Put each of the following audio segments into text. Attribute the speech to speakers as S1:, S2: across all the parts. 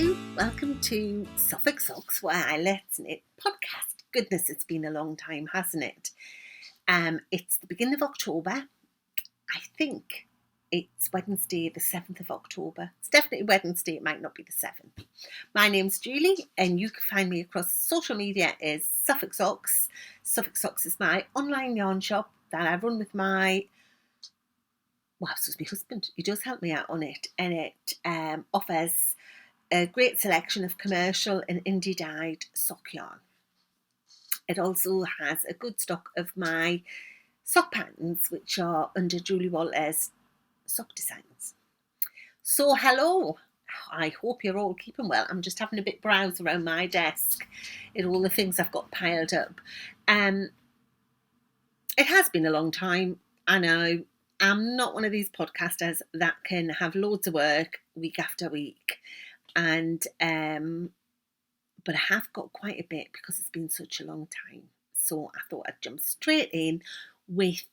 S1: Hello, welcome to Suffolk Socks, where I Let's Knit podcast. Goodness, it's been a long time, hasn't it? It's the beginning of October. I think it's Wednesday, the 7th of October. It's definitely Wednesday, it might not be the 7th. My name's Julie, and you can find me across social media as Suffolk Socks. Suffolk Socks is my online yarn shop that I run with my husband. He does help me out on it, and it offers a great selection of commercial and indie dyed sock yarn. It also has a good stock of my sock patterns, which are under Julie Walters Sock Designs. So hello, I hope you're all keeping well. I'm just having a bit browse around my desk at all the things I've got piled up. It has been a long time. I know I'm not one of these podcasters that can have loads of work week after week. And but I have got quite a bit because it's been such a long time. So I thought I'd jump straight in with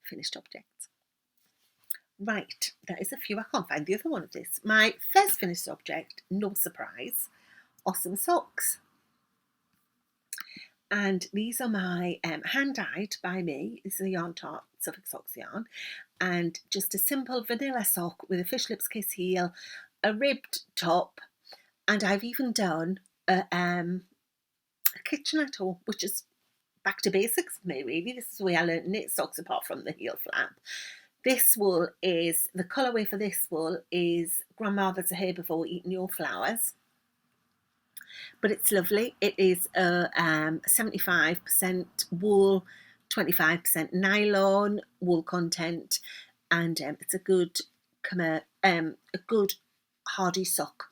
S1: finished objects. Right, there is a few. I can't find the other one of this. My first finished object, no surprise, Awesome Socks. And these are my hand-dyed by me. This is a Yarn Tart Suffolk Socks yarn. And just a simple vanilla sock with a fish lips kiss heel, a ribbed top, and I've even done a kitchenette haul, which is back to basics for me, really. This is the way I learned to knit socks apart from the heel flap. This wool is, the colourway for this wool is Grandmother's a Herbivore Eating Your Flowers. But it's lovely. It is a 75% wool, 25% nylon wool content, and it's a good hardy sock.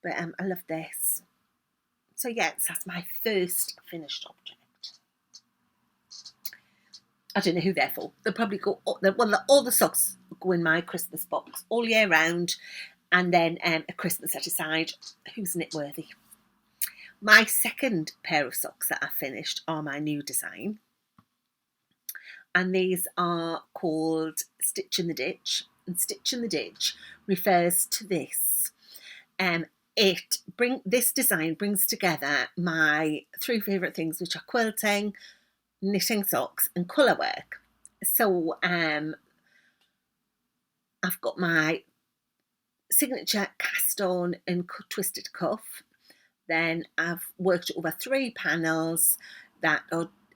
S1: But I love this. So yes, that's my first finished object. I don't know who they're for. They'll probably go. All the socks go in my Christmas box all year round, and then a Christmas set aside. Who's knit worthy? My second pair of socks that I finished are my new design, and these are called Stitch in the Ditch. And Stitch in the Ditch refers to this. This design brings together my three favourite things, which are quilting, knitting socks, and colour work. So I've got my signature cast on and twisted cuff. Then I've worked over 3 panels that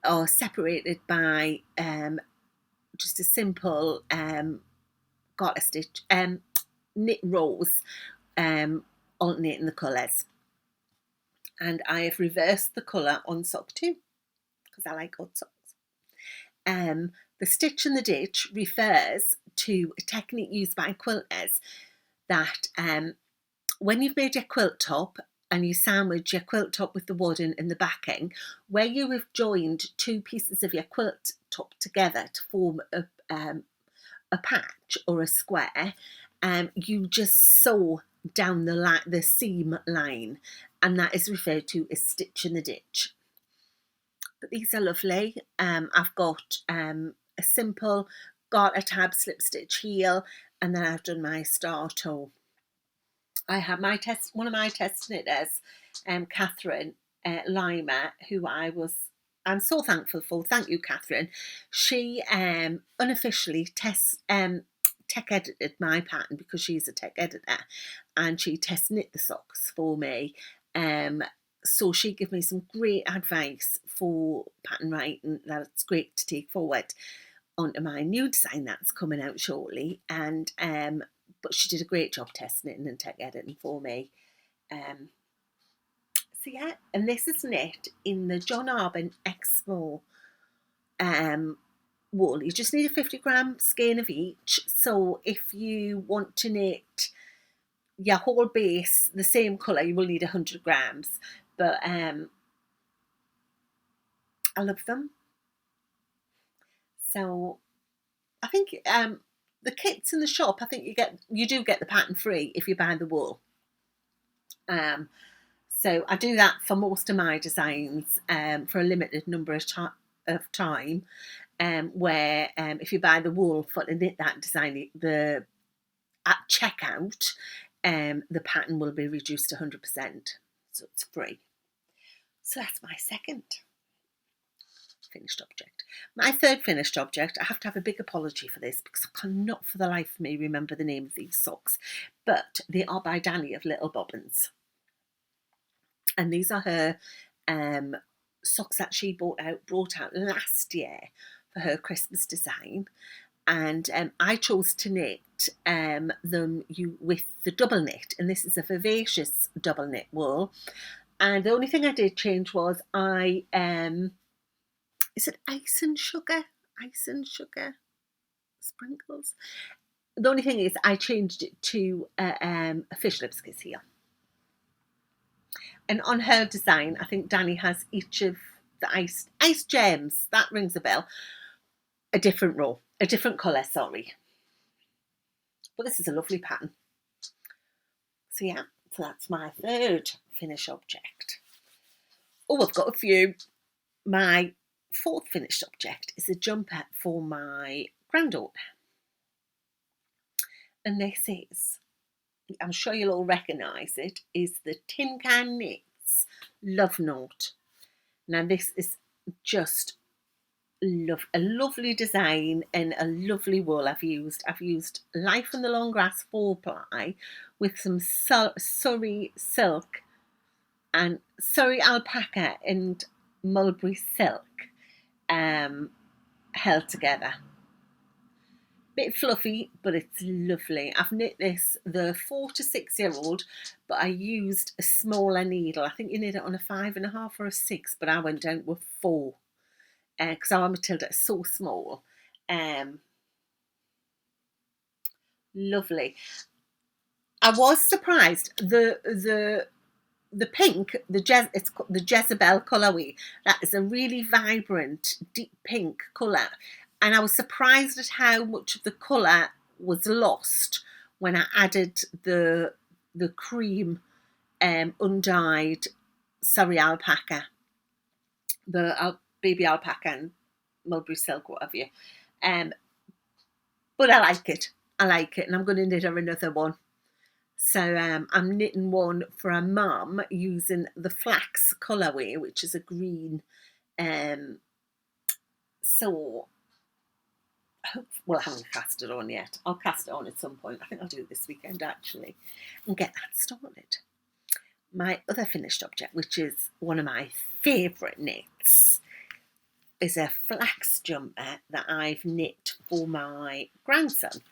S1: are separated by just a simple garter stitch, knit rows, alternating the colours. And I have reversed the colour on sock 2 because I like odd socks. The Stitch in the Ditch refers to a technique used by quilters that when you've made your quilt top and you sandwich your quilt top with the wadding and the backing, where you have joined 2 pieces of your quilt top together to form a patch or a square, you just sew down the seam line, and that is referred to as Stitch in the Ditch. But these are lovely. I've got a simple garter tab slip stitch heel, and then I've done my star toe. I have one of my test knitters, Catherine Lima, who I'm so thankful for. Thank you, Catherine. She unofficially tech edited my pattern because she's a tech editor, and she test knit the socks for me. So she gave me some great advice for pattern writing that's great to take forward onto my new design that's coming out shortly. And but she did a great job test knitting and tech editing for me. So yeah, and this is knit in the John Arbon Expo wool. You just need a 50-gram skein of each. So if you want to knit your whole base the same colour, you will need 100 grams. But I love them. So I think the kits in the shop, I think you do get the pattern free if you buy the wool. So I do that for most of my designs for a limited number of time. Where if you buy the wool for to knit that design, the at checkout, the pattern will be reduced to 100%. So it's free. So that's my second finished object. My third finished object, I have to have a big apology for this because I cannot for the life of me remember the name of these socks, but they are by Danny of Little Bobbins. And these are her socks that she brought out last year for her Christmas design. And I chose to knit them with the double knit, and this is a Vivacious double knit wool. And the only thing I did change was is it ice and sugar sprinkles? The only thing is I changed it to a fish lips kiss here. And on her design, I think Danny has each of the ice gems, that rings a bell, a different row, a different colour, sorry. But this is a lovely pattern. So yeah, so that's my third finish object. Oh, I've got a few. My fourth finished object is a jumper for my granddaughter. And this is, I'm sure you'll all recognise it, is the Tin Can Knits Love Note. Now this is just a lovely design and a lovely wool I've used. I've used Life in the Long Grass 4-ply with some Surrey silk and Surrey alpaca and mulberry silk held together. Bit fluffy, but it's lovely. I've knit this the 4 to 6 year old, but I used a smaller needle. I think you knit it on a 5.5 or a 6, but I went down with 4 because our Matilda is so small. Lovely. I was surprised. The pink, it's the Jezebel colourway. That is a really vibrant, deep pink colour. And I was surprised at how much of the colour was lost when I added the cream undyed Surrey alpaca, the baby alpaca and mulberry silk, whatever you. But I like it, and I'm going to knit her another one. So I'm knitting one for a mum using the flax colourway, which is a green. So well, I haven't cast it on yet. I'll cast it on at some point. I think I'll do it this weekend actually and get that started. My other finished object, which is one of my favourite knits, is a flax jumper that I've knit for my grandson.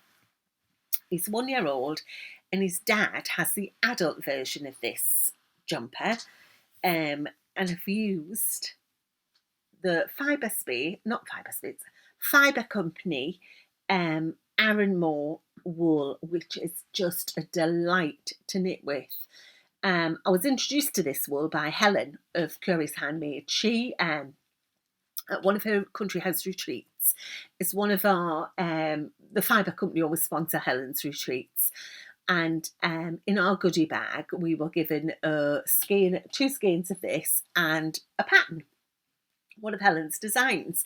S1: He's 1 year old and his dad has the adult version of this jumper, and I've used the Fibre Company Aaron Moore wool, which is just a delight to knit with. I was introduced to this wool by Helen of Curious Handmade. She, at one of her country house retreats, is one of our, the Fibre Company always sponsor Helen's retreats. And in our goodie bag, we were given a skein, 2 skeins of this and a pattern, one of Helen's designs.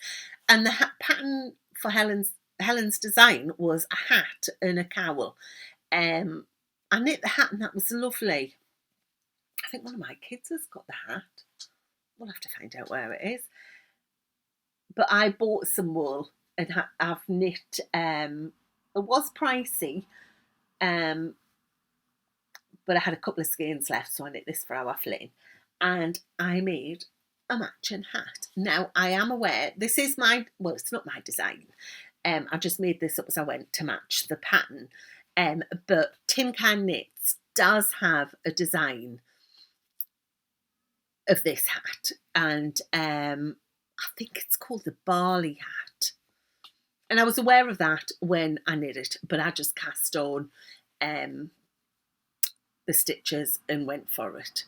S1: And the pattern for Helen's design was a hat and a cowl. I knit the hat and that was lovely. I think one of my kids has got the hat. We'll have to find out where it is. But I bought some wool and I've knit. It was pricey, but I had a couple of skeins left, so I knit this for our Flynn. And I made a matching hat. Now, I am aware, this is well, it's not my design. I just made this up as I went to match the pattern. But Tin Can Knits does have a design of this hat. And I think it's called the Barley hat. And I was aware of that when I knit it, but I just cast on the stitches and went for it.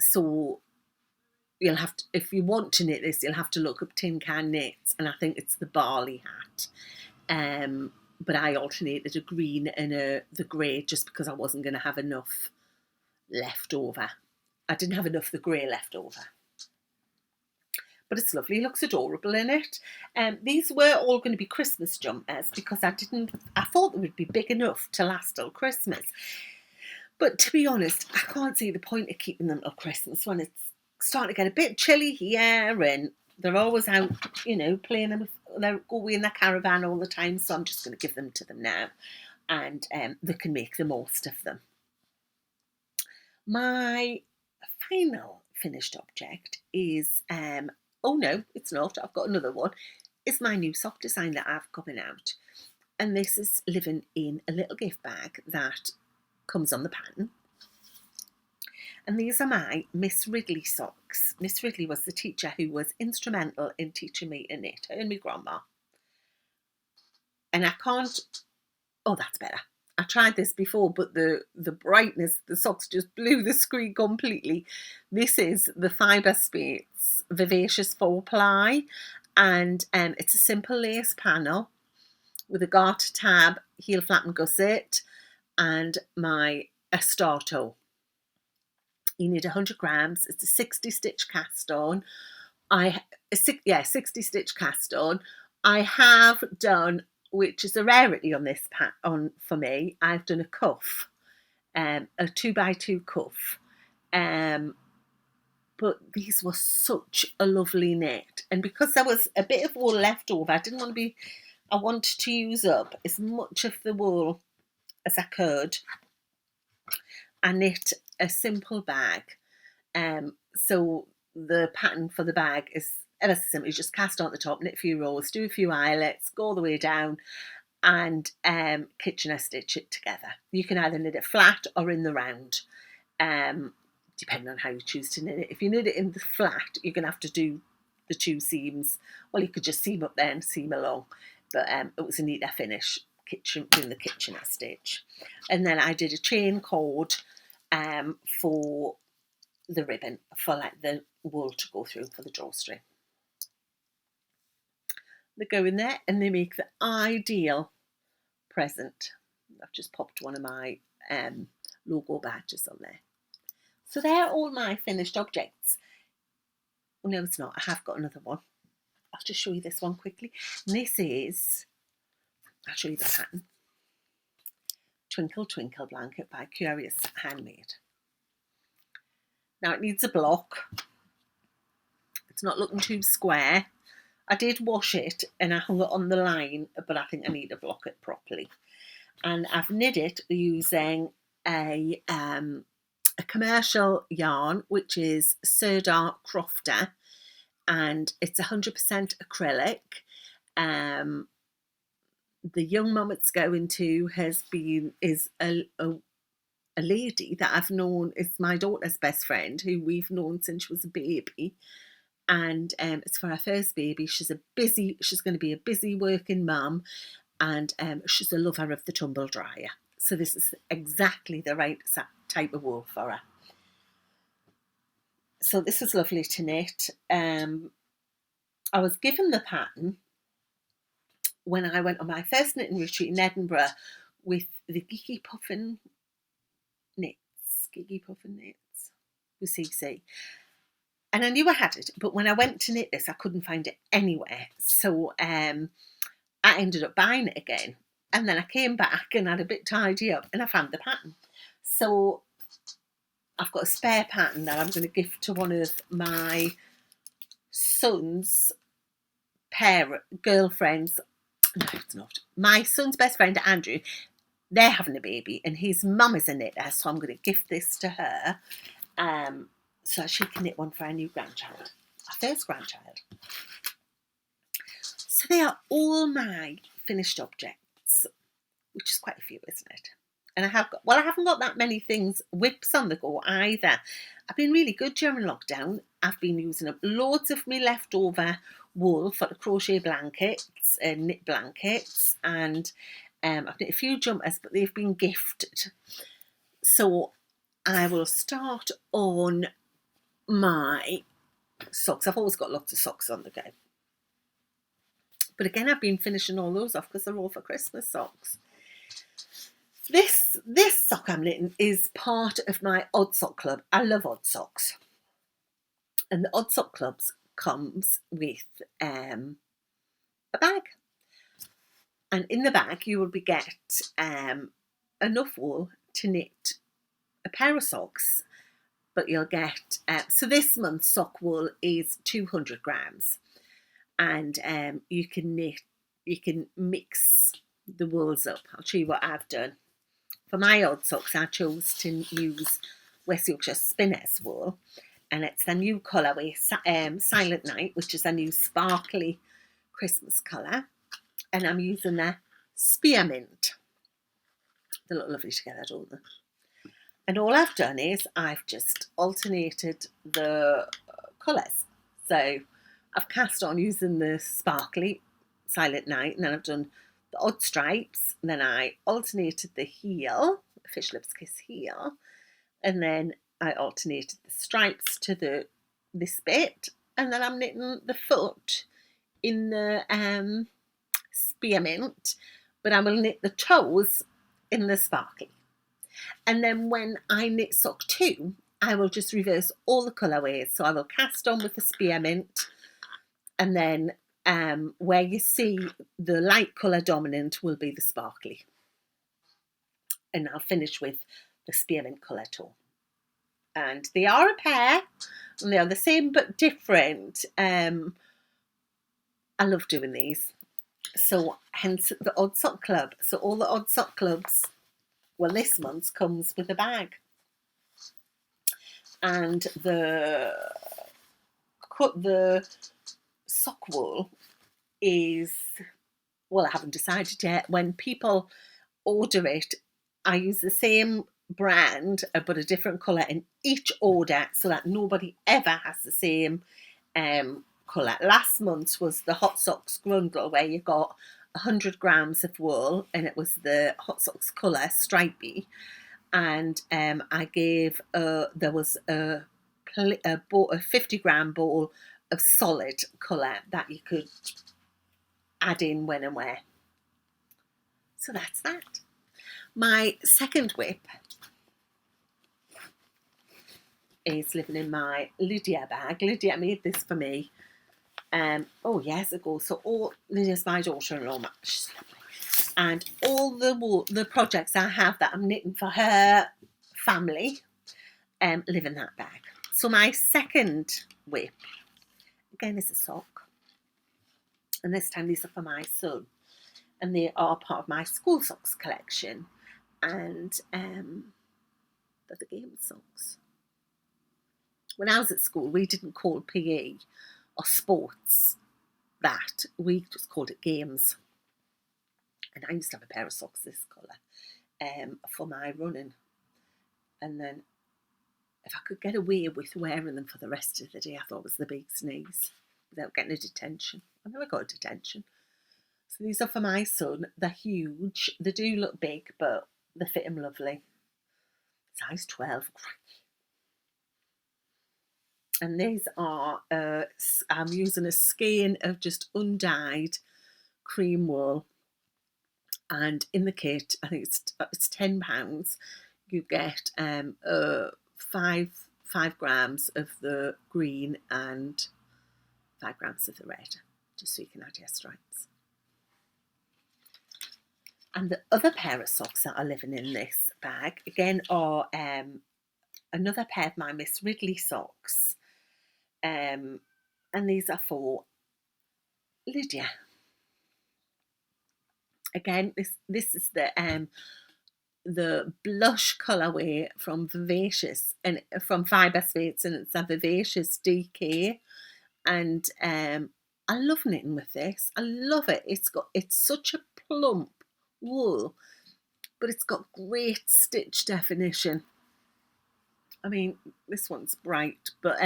S1: So you'll have to, if you want to knit this, you'll have to look up Tin Can Knits, and I think it's the Barley hat. But I alternated a green and the grey just because I wasn't going to have enough left over. I didn't have enough of the grey left over. but it's lovely. It looks adorable in it. These were all going to be Christmas jumpers because I thought they would be big enough to last till Christmas. But to be honest, I can't see the point of keeping them till Christmas when it's starting to get a bit chilly here and they're always out, playing them. They're going in the caravan all the time, so I'm just going to give them to them now, and they can make the most of them. My final finished object is, oh no, it's not, I've got another one, it's my new sock design that I've coming out. And this is living in a little gift bag that comes on the pattern. And these are my Miss Ridley socks. Miss Ridley was the teacher who was instrumental in teaching me to knit, her and my grandma. And I can't, oh, that's better. I tried this before, but the brightness, the socks just blew the screen completely. This is the Fibre Space Vivacious 4-ply, and it's a simple lace panel with a garter tab, heel flap and gusset, and my Estarto. You need 100 grams. It's a 60 stitch cast on. 60 stitch cast on. I have done, which is a rarity on this for me, I've done a cuff, a 2x2 cuff. But these were such a lovely knit, and because there was a bit of wool left over, I wanted to use up as much of the wool as I could. I knit a simple bag, so the pattern for the bag is ever so simple. You just cast on at the top, knit a few rows, do a few eyelets, go all the way down, and Kitchener stitch it together. You can either knit it flat or in the round, depending on how you choose to knit it. If you knit it in the flat, you're going to have to do the 2 seams. Well, you could just seam up there and seam along, but it was a neater finish doing the Kitchener stitch. And then I did a chain cord for the ribbon, for like the wool to go through for the drawstring. They go in there and they make the ideal present. I've just popped one of my logo badges on there. So they're all my finished objects. Oh, no, it's not. I have got another one. I'll just show you this one quickly. And this is, I'll show you the pattern. Twinkle Twinkle blanket by Curious Handmade. Now it needs a block. It's not looking too square. I did wash it and I hung it on the line, but I think I need to block it properly. And I've knit it using a commercial yarn, which is Sirdar Crofter, and it's 100% acrylic. The young mum it's going to is a lady that I've known, is my daughter's best friend, who we've known since she was a baby. And it's for her first baby. She's going to be a busy working mum, and she's a lover of the tumble dryer. So this is exactly the right type of wool for her. So this was lovely to knit. I was given the pattern when I went on my first knitting retreat in Edinburgh with the Geeky Puffin Knits with CC. And I knew I had it, but when I went to knit this, I couldn't find it anywhere. So I ended up buying it again. And then I came back and had a bit tidy up and I found the pattern. So I've got a spare pattern that I'm going to give to one of my son's girlfriends. No, it's not. My son's best friend, Andrew, they're having a baby and his mum is a knitter. So I'm going to gift this to her. So she can knit one for our new grandchild, our first grandchild. So they are all my finished objects, which is quite a few, isn't it? And I haven't got that many things, whips on the go either. I've been really good during lockdown. I've been using up loads of my leftover wool for the crochet blankets and knit blankets, and I've knit a few jumpers, but they've been gifted. So I will start on my socks. I've always got lots of socks on the go. But again, I've been finishing all those off because they're all for Christmas socks. This sock I'm knitting is part of my Odd Sock Club. I love Odd Socks. And the Odd Sock Club's comes with a bag, and in the bag you will get enough wool to knit a pair of socks. But you'll get so this month's sock wool is 200 grams, and you can mix the wools up. I'll show you what I've done. For my odd socks, I chose to use West Yorkshire Spinners wool, and it's the new colourway Silent Night, which is a new sparkly Christmas colour, and I'm using the Spearmint. They look lovely together, don't they? And all I've done is I've just alternated the colours. So I've cast on using the sparkly Silent Night, and then I've done the odd stripes, and then I alternated the heel, Fish Lips Kiss heel, and then I alternated the stripes to this bit, and then I'm knitting the foot in the Spearmint, but I will knit the toes in the sparkly. And then when I knit sock 2, I will just reverse all the colourways. So I will cast on with the Spearmint, and then where you see the light colour dominant will be the sparkly. And I'll finish with the Spearmint colour toe. And they are a pair, and they are the same but different. I love doing these. So hence the Odd Sock Club. So all the Odd Sock Clubs, well, this month's comes with a bag. And the sock wool is, well, I haven't decided yet. When people order it, I use the same brand but a different colour in each order, so that nobody ever has the same colour. Last month's was the Hot Socks Grundle, where you got 100 grams of wool, and it was the Hot Socks colour, stripy. And I gave there was a 50-gram bowl of solid colour that you could add in when and where. So that's that. My second WIP is living in my Lydia bag. Lydia made this for me years ago. So Lydia's my daughter-in-law. She's lovely. And all the projects I have that I'm knitting for her family live in that bag. So my second WIP, again, is a sock. And this time these are for my son. And they are part of my school socks collection. And they're the game socks. When I was at school, we didn't call PE or sports that. We just called it games. And I used to have a pair of socks this colour for my running. And then if I could get away with wearing them for the rest of the day, I thought it was the big sneeze without getting a detention. I never got a detention. So these are for my son. They're huge. They do look big, but they fit him lovely. Size 12. And these are, I'm using a skein of just undyed cream wool. And in the kit, I think it's £10. You get 5 grams of the green and 5 grams of the red, just so you can add your stripes. And the other pair of socks that are living in this bag, again, are another pair of my Miss Ridley socks. And these are for Lydia. Again, this is the blush colourway from Vivacious and from Fibre Sweets, and it's a Vivacious DK. And I love knitting with this. I love it. It's such a plump wool, but it's got great stitch definition. I mean, this one's bright, but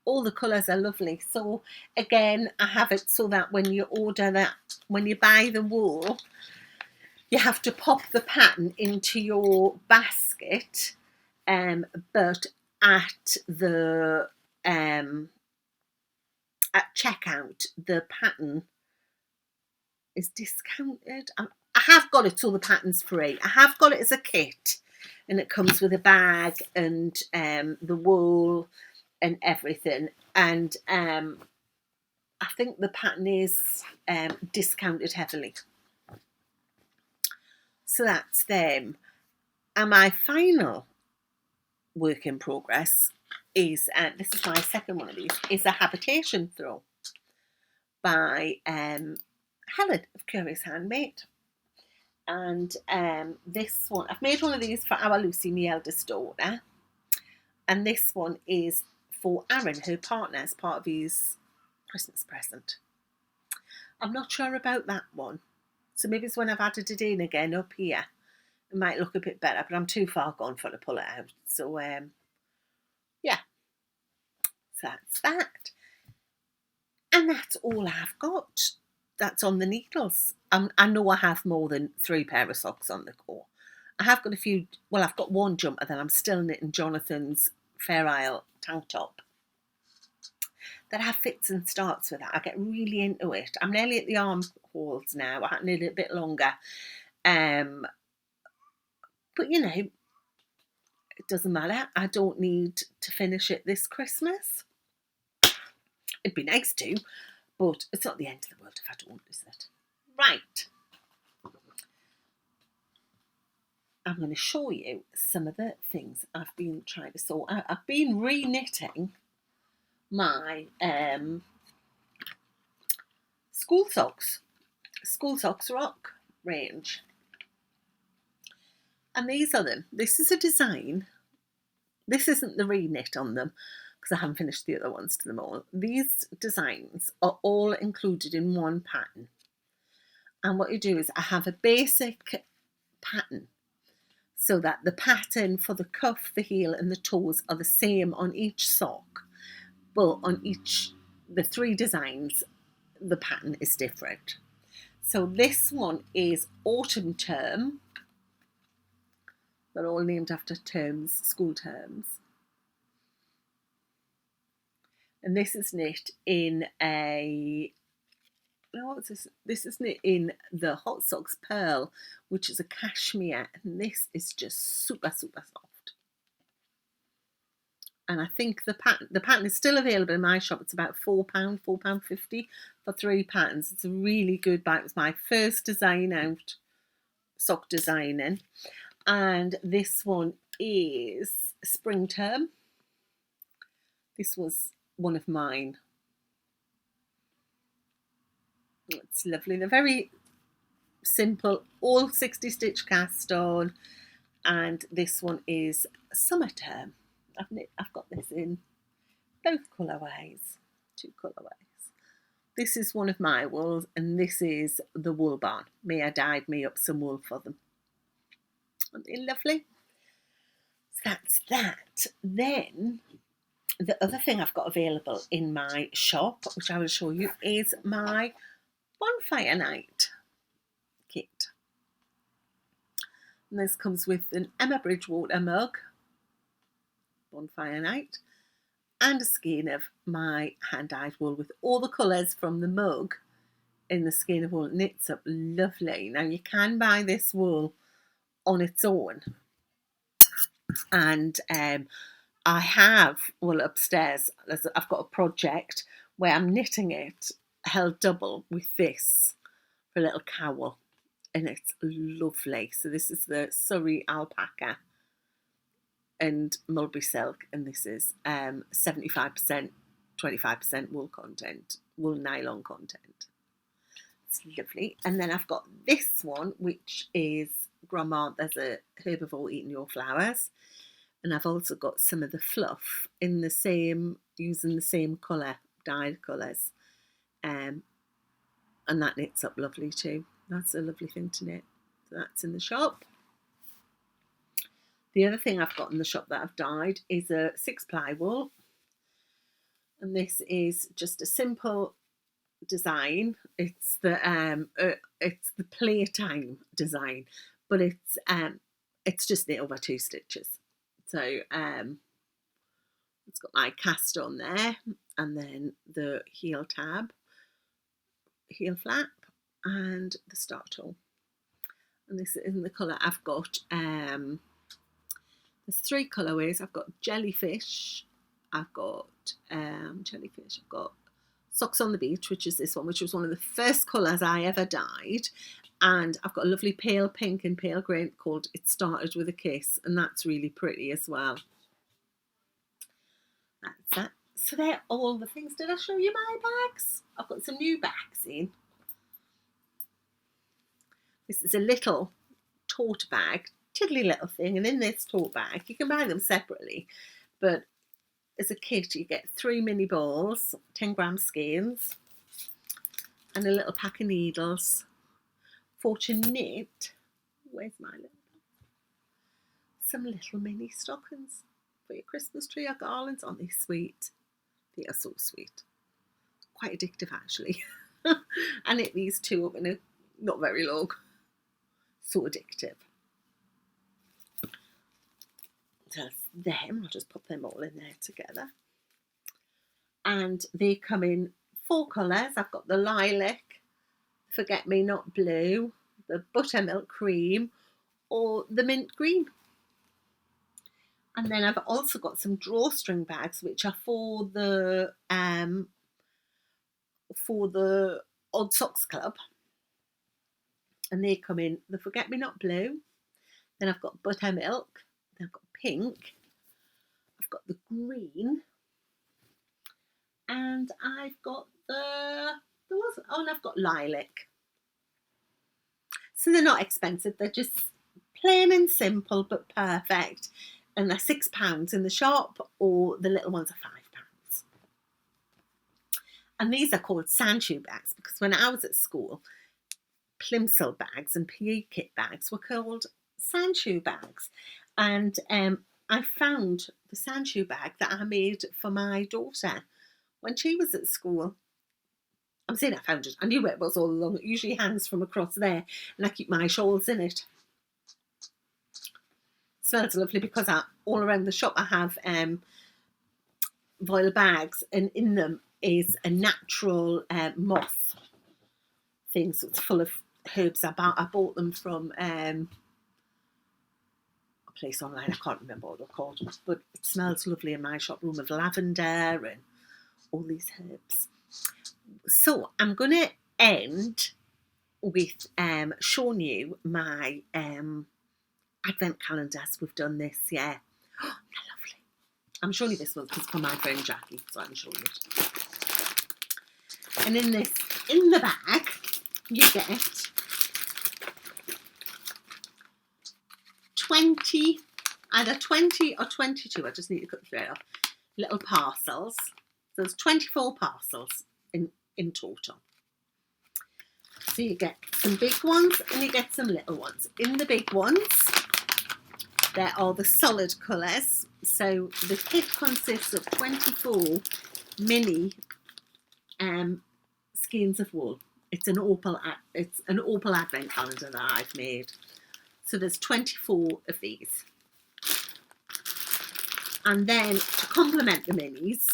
S1: all the colours are lovely. So again, I have it so that when you buy the wool, you have to pop the pattern into your basket, but at the at checkout, the pattern is discounted. I have got it so the pattern's free. I have got it as a kit, and it comes with a bag and the wool and everything. And I think the pattern is discounted heavily. So that's them. And my final work in progress is, this is my second one of these, is a habitation throw by Helen of Curious Handmade. And this one, I've made one of these for our Lucy, my eldest daughter. And this one is for Aaron, her partner, as part of his Christmas present. I'm not sure about that one. So maybe it's when I've added it in again up here. It might look a bit better, but I'm too far gone for to pull it out. So, yeah. So that's that. And that's all I've got. That's on the needles. I know I have more than 3 pair of socks on the core. I have got a few, well, I've got one jumper that I'm still knitting Jonathan's Fair Isle tank top. That have fits and starts with that. I get really into it. I'm nearly at the armholes now. I need it a bit longer. But you know, it doesn't matter. I don't need to finish it this Christmas. It'd be nice to, but it's not the end of the world if I don't, is it? Right. I'm going to show you some of the things I've been trying to sort out. I've been re-knitting my School Socks Rock range. And these are them. This is a design. This isn't the re-knit on them because I haven't finished the other ones to them all. These designs are all included in one pattern. And what you do is I have a basic pattern so that the pattern for the cuff, the heel and the toes are the same on each sock. But on the 3 designs, the pattern is different. So this one is Autumn Term. They're all named after terms, school terms. And this is knit in what's this? This is knit in the Hot Socks Pearl, which is a cashmere. And this is just super, super soft. And I think the pattern is still available in my shop. It's about £4, £4.50 for 3 patterns. It's a really good buy. It was my first design out, sock designing. And this one is Spring Term. This was one of mine. It's lovely. They're very simple, all 60 stitch cast on. And this one is Summer Term. I've got this in both colourways, 2 colourways. This is one of my wools, and this is the Wool Barn. I dyed me up some wool for them. Aren't they lovely? So that's that. Then the other thing I've got available in my shop, which I will show you, is my Bonfire Night kit. And this comes with an Emma Bridgewater mug, Bonfire Night, and a skein of my hand-dyed wool with all the colours from the mug in the skein of wool. It knits up lovely. Now you can buy this wool on its own, and I have wool upstairs. I've got a project where I'm knitting it held double with this for a little cowl, and it's lovely. So this is the Surrey alpaca and mulberry silk, and this is 75%, 25% wool content, wool nylon content. It's lovely. And then I've got this one, which is Grandma, there's a herbivore eating your flowers. And I've also got some of the fluff in the same, using the same colour, dyed colours. And that knits up lovely too. That's a lovely thing to knit. So that's in the shop. The other thing I've got in the shop that I've dyed is a 6-ply wool. And this is just a simple design. It's the playtime design, but it's just knit over 2 stitches. So it's got my cast on there, and then the heel tab, heel flap, and the start hole. And this is in the colour I've got. There's 3 colourways. I've got Jellyfish, I've got jellyfish, I've got Socks on the Beach, which is this one, which was one of the first colours I ever dyed. And I've got a lovely pale pink and pale grey called It Started With a Kiss, and that's really pretty as well. That's that. So they're all the things. Did I show you my bags? I've got some new bags in. This is a little tote bag, tiddly little thing, and in this tote bag, you can buy them separately, but as a kit you get 3 mini balls, 10 gram skeins, and a little pack of needles for to knit. Where's my little? Some little mini stockings for your Christmas tree or garlands. Aren't they sweet? They are so sweet. Quite addictive actually. I knit these two up in a not very long. So addictive. That's them. I'll just put them all in there together. And they come in 4 colours. I've got the lilac, forget me not blue, the buttermilk cream, or the mint green. And then I've also got some drawstring bags, which are for the Odd Socks Club. And they come in the forget me not blue. Then I've got buttermilk. Then I've got pink. I've got the green. And I've got and I've got lilac. So they're not expensive. They're just plain and simple, but perfect. And they're £6 in the shop, or the little ones are £5. And these are called Sanchu bags because when I was at school, Plimsoll bags and PE kit bags were called Sanchu bags. And I found the Sanchu bag that I made for my daughter when she was at school. I'm saying I found it. I knew where it was all along. It usually hangs from across there, and I keep my shawls in it. Smells lovely because all around the shop I have voile bags, and in them is a natural moth thing, so it's full of herbs. I bought them from a place online. I can't remember what they're called, but it smells lovely in my shop room of lavender and all these herbs. So I'm going to end with showing you my advent calendars. We've done this, yeah. Oh, they're lovely. I'm showing you this one because it's for my friend Jackie, so I'm showing it. And in the bag, you get 20, either 20 or 22, I just need to cut the thread off, little parcels. So there's 24 parcels in total. So you get some big ones and you get some little ones. In the big ones, there are the solid colours. So the kit consists of 24 mini skeins of wool. It's an opal advent calendar that I've made. So there's 24 of these. And then to complement the minis,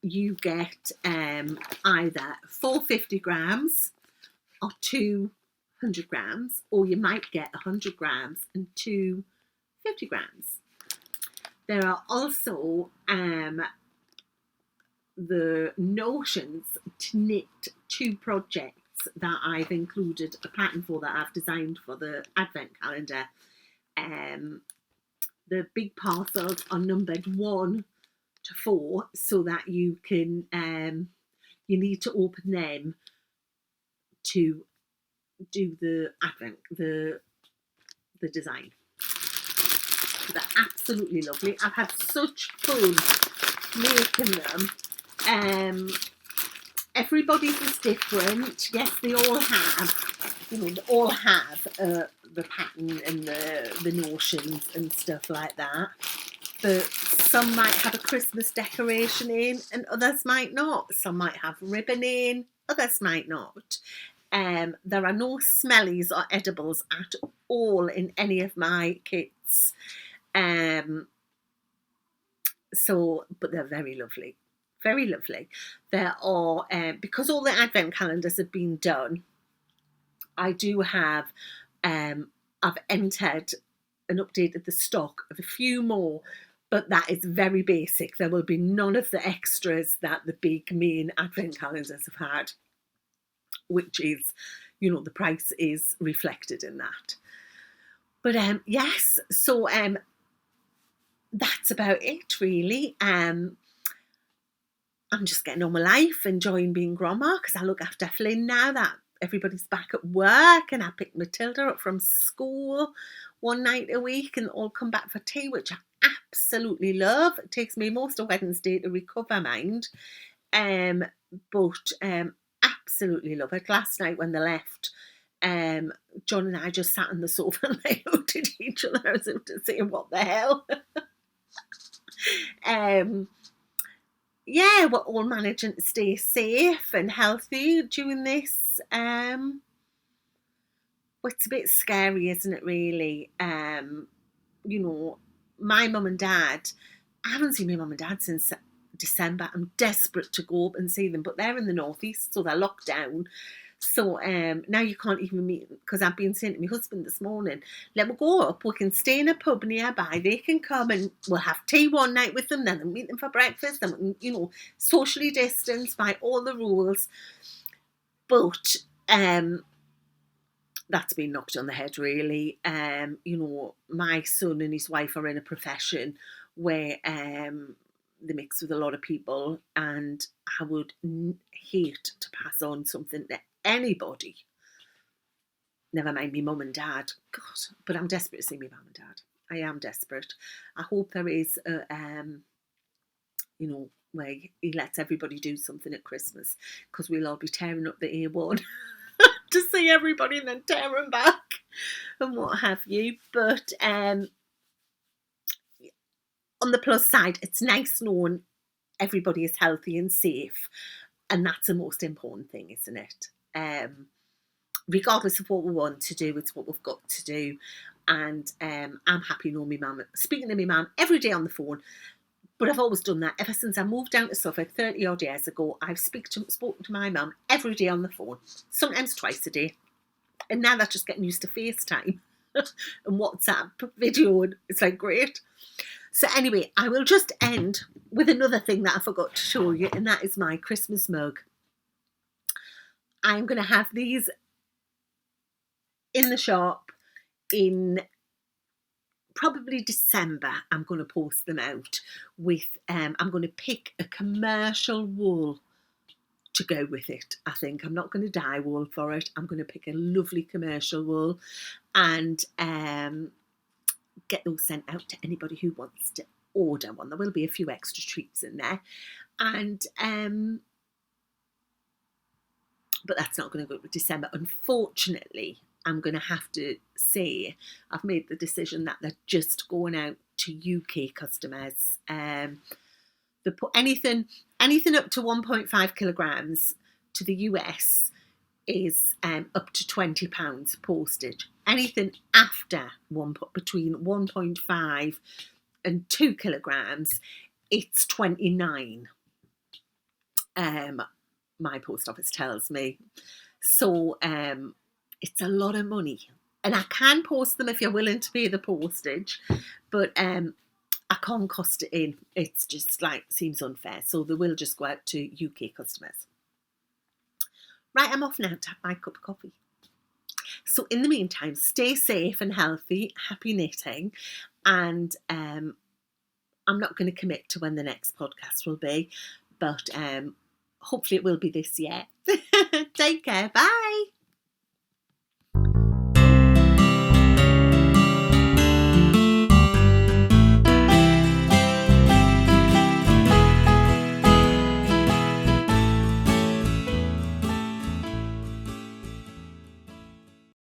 S1: you get either 450 grams or 200 grams, or you might get 100 grams and 250 grams. There are also the notions to knit 2 projects that I've included a pattern for, that I've designed for the advent calendar. The big parcels are numbered 1 to 4 so that you can you need to open them to do the advent, the design. They're absolutely lovely. I've had such fun making them. Everybody's is different. Yes, they all have, the pattern and the notions and stuff like that. But some might have a Christmas decoration in and others might not. Some might have ribbon in, others might not. There are no smellies or edibles at all in any of my kits. But they're very lovely. Very lovely. There are, because all the advent calendars have been done, I do have, I've entered and updated the stock of a few more but that is very basic. There will be none of the extras that the big main advent calendars have had, which is, the price is reflected in that. But yes, so that's about it really. I'm just getting on with life, enjoying being grandma, because I look after Flynn now that everybody's back at work, and I pick Matilda up from school one night a week and all come back for tea, which I absolutely love. It takes me most of Wednesday to recover, mind. But absolutely love it. Last night when they left, John and I just sat on the sofa and they looked at each other as if to say, what the hell? Yeah, we're all managing to stay safe and healthy during this. But it's a bit scary, isn't it, really? My mum and dad, I haven't seen my mum and dad since December. I'm desperate to go up and see them, but they're in the northeast, so they're locked down. So now you can't even meet, because I've been saying to my husband this morning, let me go up, we can stay in a pub nearby, they can come and we'll have tea one night with them, then we'll meet them for breakfast, and we can, socially distanced by all the rules. But that's been knocked on the head, really. My son and his wife are in a profession where they mix with a lot of people, and I would hate to pass on something to anybody. Never mind me mum and dad. God, but I'm desperate to see me mum and dad. I am desperate. I hope there is a, where he lets everybody do something at Christmas, because we'll all be tearing up the A1 to see everybody and then tearing back and what have you. But on the plus side, it's nice knowing everybody is healthy and safe, and that's the most important thing, isn't it? Regardless of what we want to do, it's what we've got to do. And I'm happy knowing my mum, speaking to my mum every day on the phone. But I've always done that ever since I moved down to Suffolk 30 odd years ago. I've spoken to my mum every day on the phone, sometimes twice a day. And now that's just getting used to FaceTime and WhatsApp video, and it's like great. So anyway, I will just end with another thing that I forgot to show you, and that is my Christmas mug. I'm going to have these in the shop in probably December. I'm going to post them out with, I'm going to pick a commercial wool to go with it. I think I'm not going to dye wool for it. I'm going to pick a lovely commercial wool and get those sent out to anybody who wants to order one. There will be a few extra treats in there, and but that's not going to go with December, unfortunately. I'm going to have to say I've made the decision that they're just going out to UK customers. They put anything up to 1.5 kilograms to the US is up to £20 postage. Anything after between 1.5 and 2 kilograms, it's 29. My post office tells me. So it's a lot of money, and I can post them if you're willing to pay the postage, but I can't cost it in. It's just seems unfair, so they will just go out to UK customers. Right, I'm off now to have my cup of coffee. So in the meantime, stay safe and healthy, happy knitting, and I'm not going to commit to when the next podcast will be, but hopefully it will be this year. Take care, bye.